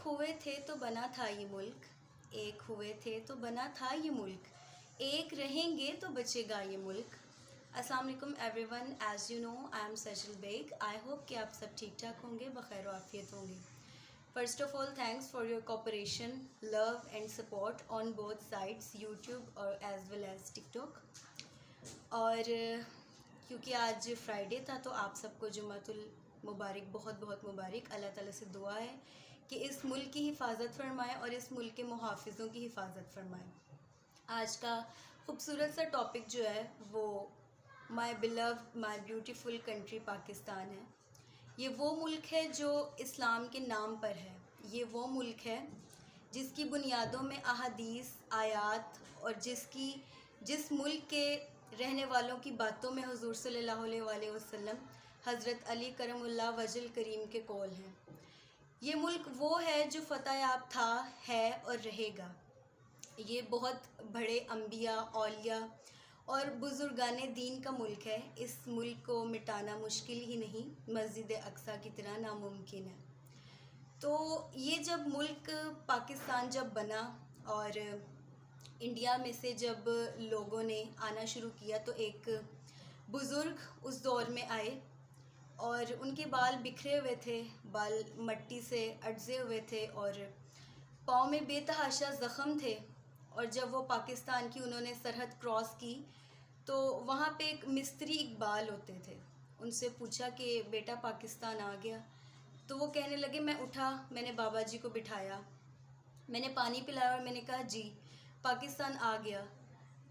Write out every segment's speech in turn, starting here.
ہوئے تھے تو بنا تھا یہ ملک، ایک ہوئے تھے تو بنا تھا یہ ملک، ایک رہیں گے تو بچے گا یہ ملک۔ السلام علیکم everyone, as you know I am Sajal Baig. I hope کہ آپ سب ٹھیک ٹھاک ہوں گے، بخیر و عافیت ہوں گے۔ First of all thanks for your cooperation, love and support on both sides, YouTube اور as well as TikTok. اور کیونکہ آج فرائیڈے تھا تو آپ سب کو جمعۃ المبارک، بہت بہت مبارک۔ اللہ تعالیٰ سے دعا ہے کہ اس ملک کی حفاظت فرمائے اور اس ملک کے محافظوں کی حفاظت فرمائے۔ آج کا خوبصورت سا ٹاپک جو ہے وہ my beloved my beautiful country Pakistan ہے۔ یہ وہ ملک ہے جو اسلام کے نام پر ہے، یہ وہ ملک ہے جس کی بنیادوں میں احادیث، آیات اور جس ملک کے رہنے والوں کی باتوں میں حضور صلی اللہ علیہ وآلہ وسلم، حضرت علی کرم اللہ وجہ کریم کے قول ہیں۔ یہ ملک وہ ہے جو فتح یاب تھا، ہے اور رہے گا۔ یہ بہت بڑے انبیاء، اولیاء اور بزرگان دین کا ملک ہے۔ اس ملک کو مٹانا مشکل ہی نہیں، مسجد اقصیٰ کی طرح ناممکن ہے۔ تو یہ جب ملک پاکستان جب بنا اور انڈیا میں سے جب لوگوں نے آنا شروع کیا تو ایک بزرگ اس دور میں آئے اور ان کے بال بکھرے ہوئے تھے، بال مٹی سے اٹزے ہوئے تھے اور پاؤں میں بے تحاشا زخم تھے۔ اور جب وہ پاکستان کی انہوں نے سرحد کراس کی تو وہاں پہ ایک مستری اقبال ہوتے تھے، ان سے پوچھا کہ بیٹا پاکستان آ گیا؟ تو وہ کہنے لگے میں اٹھا، میں نے بابا جی کو بٹھایا، میں نے پانی پلایا اور میں نے کہا جی پاکستان آ گیا۔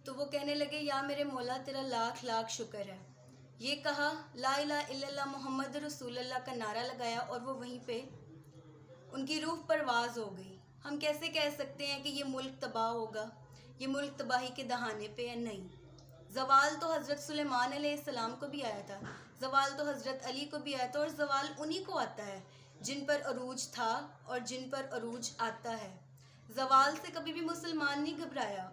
تو وہ کہنے لگے یا میرے مولا تیرا لاکھ لاکھ شکر ہے۔ یہ کہا، لا الہ الا اللہ محمد رسول اللہ کا نعرہ لگایا اور وہ وہیں پہ ان کی روح پرواز ہو گئی۔ ہم کیسے کہہ سکتے ہیں کہ یہ ملک تباہ ہوگا، یہ ملک تباہی کے دہانے پہ ہے؟ نہیں۔ زوال تو حضرت سلیمان علیہ السلام کو بھی آیا تھا، زوال تو حضرت علی کو بھی آیا تھا، اور زوال انہی کو آتا ہے جن پر عروج تھا اور جن پر عروج آتا ہے۔ زوال سے کبھی بھی مسلمان نہیں گھبرایا۔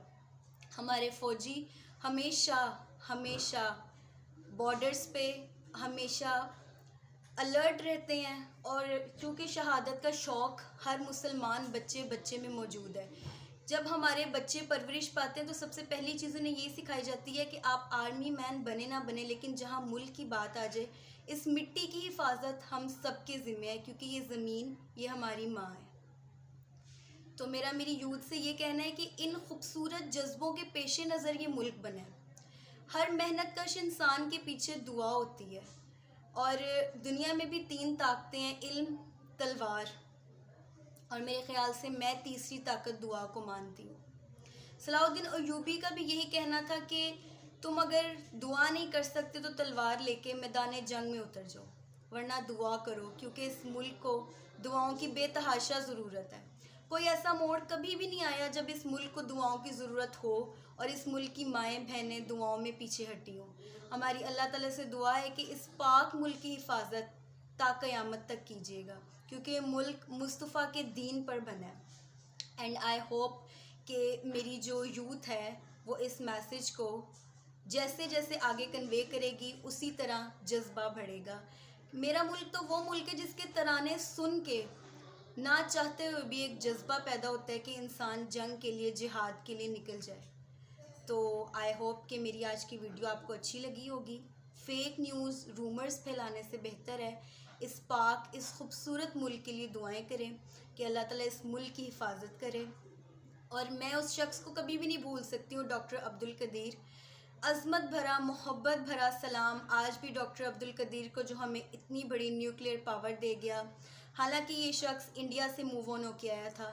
ہمارے فوجی ہمیشہ بارڈرز پہ ہمیشہ الرٹ رہتے ہیں، اور چونکہ شہادت کا شوق ہر مسلمان بچے میں موجود ہے۔ جب ہمارے بچے پرورش پاتے ہیں تو سب سے پہلی چیز انہیں یہ سکھائی جاتی ہے کہ آپ آرمی مین بنے نہ بنے، لیکن جہاں ملک کی بات آ جائے، اس مٹی کی حفاظت ہم سب کے ذمہ ہے، کیونکہ یہ زمین یہ ہماری ماں ہے۔ تو میری یوتھ سے یہ کہنا ہے کہ ان خوبصورت جذبوں کے پیش نظر یہ ملک بنا ہے۔ ہر محنت کش انسان کے پیچھے دعا ہوتی ہے، اور دنیا میں بھی 3 طاقتیں ہیں، علم، تلوار، اور میرے خیال سے میں تیسری طاقت دعا کو مانتی ہوں۔ صلاح الدین ایوبی کا بھی یہی کہنا تھا کہ تم اگر دعا نہیں کر سکتے تو تلوار لے کے میدان جنگ میں اتر جاؤ، ورنہ دعا کرو، کیونکہ اس ملک کو دعاؤں کی بے تحاشا ضرورت ہے۔ کوئی ایسا موڑ کبھی بھی نہیں آیا جب اس ملک کو دعاؤں کی ضرورت ہو اور اس ملک کی مائیں بہنیں دعاؤں میں پیچھے ہٹی ہوں۔ ہماری اللہ تعالیٰ سے دعا ہے کہ اس پاک ملک کی حفاظت تا قیامت تک کیجیے گا، کیونکہ یہ ملک مصطفیٰ کے دین پر بنا ہے۔ اینڈ آئی ہوپ کہ میری جو یوتھ ہے وہ اس میسیج کو جیسے جیسے آگے کنوے کرے گی اسی طرح جذبہ بڑھے گا۔ میرا ملک تو وہ ملک ہے جس کے ترانے سن کے نہ چاہتے ہوئے بھی ایک جذبہ پیدا ہوتا ہے کہ انسان جنگ کے لیے، جہاد کے لیے نکل جائے۔ تو آئی ہوپ کہ میری آج کی ویڈیو آپ کو اچھی لگی ہوگی۔ فیک نیوز، رومرز پھیلانے سے بہتر ہے اس پاک، اس خوبصورت ملک کے لیے دعائیں کریں کہ اللہ تعالیٰ اس ملک کی حفاظت کرے۔ اور میں اس شخص کو کبھی بھی نہیں بھول سکتی ہوں، ڈاکٹر عبدالقدیر۔ عظمت بھرا، محبت بھرا سلام آج بھی ڈاکٹر عبدالقدیر کو، جو ہمیں اتنی بڑی نیوکلیئر پاور دے گیا۔ حالانکہ یہ شخص انڈیا سے موو آن ہو کے آیا تھا،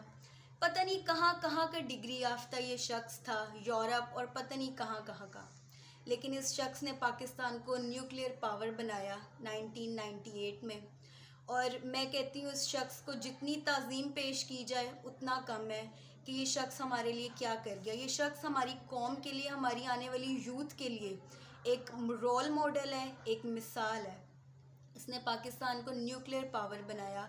پتہ نہیں کہاں کہاں کا ڈگری یافتہ یہ شخص تھا، یورپ اور پتہ نہیں کہاں کہاں کا، لیکن اس شخص نے پاکستان کو نیوکلیئر پاور بنایا 1998 میں۔ اور میں کہتی ہوں اس شخص کو جتنی تعظیم پیش کی جائے اتنا کم ہے کہ یہ شخص ہمارے لیے کیا کر گیا۔ یہ شخص ہماری قوم کے لیے، ہماری آنے والی یوتھ کے لیے ایک رول ماڈل ہے، ایک مثال ہے۔ اس نے پاکستان کو نیوکلیئر پاور بنایا،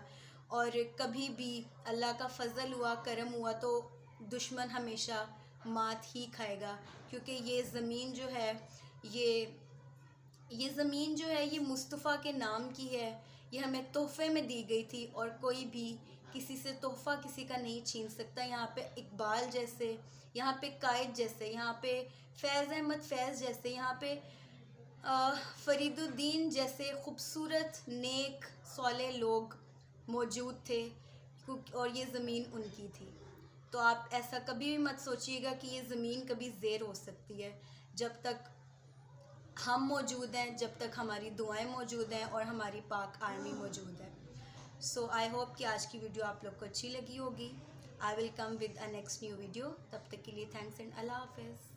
اور کبھی بھی اللہ کا فضل ہوا، کرم ہوا تو دشمن ہمیشہ مات ہی کھائے گا، کیونکہ یہ زمین جو ہے یہ زمین جو ہے یہ مصطفیٰ کے نام کی ہے، یہ ہمیں تحفے میں دی گئی تھی، اور کوئی بھی کسی سے تحفہ کسی کا نہیں چھین سکتا. یہاں پہ اقبال جیسے، یہاں پہ قائد جیسے، یہاں پہ فیض احمد فیض جیسے، یہاں پہ فرید الدین جیسے خوبصورت نیک صالح لوگ موجود تھے، اور یہ زمین ان کی تھی. تو آپ ایسا کبھی بھی مت سوچیے گا کہ یہ زمین کبھی زیر ہو سکتی ہے. جب تک ہم موجود ہیں، جب تک ہماری دعائیں موجود ہیں اور ہماری پاک آرمی موجود ہے. سو آئی ہوپ کہ آج کی ویڈیو آپ لوگ کو اچھی لگی ہوگی. I will come with a next new video. تب تک کے لیے تھینکس اینڈ اللہ حافظ.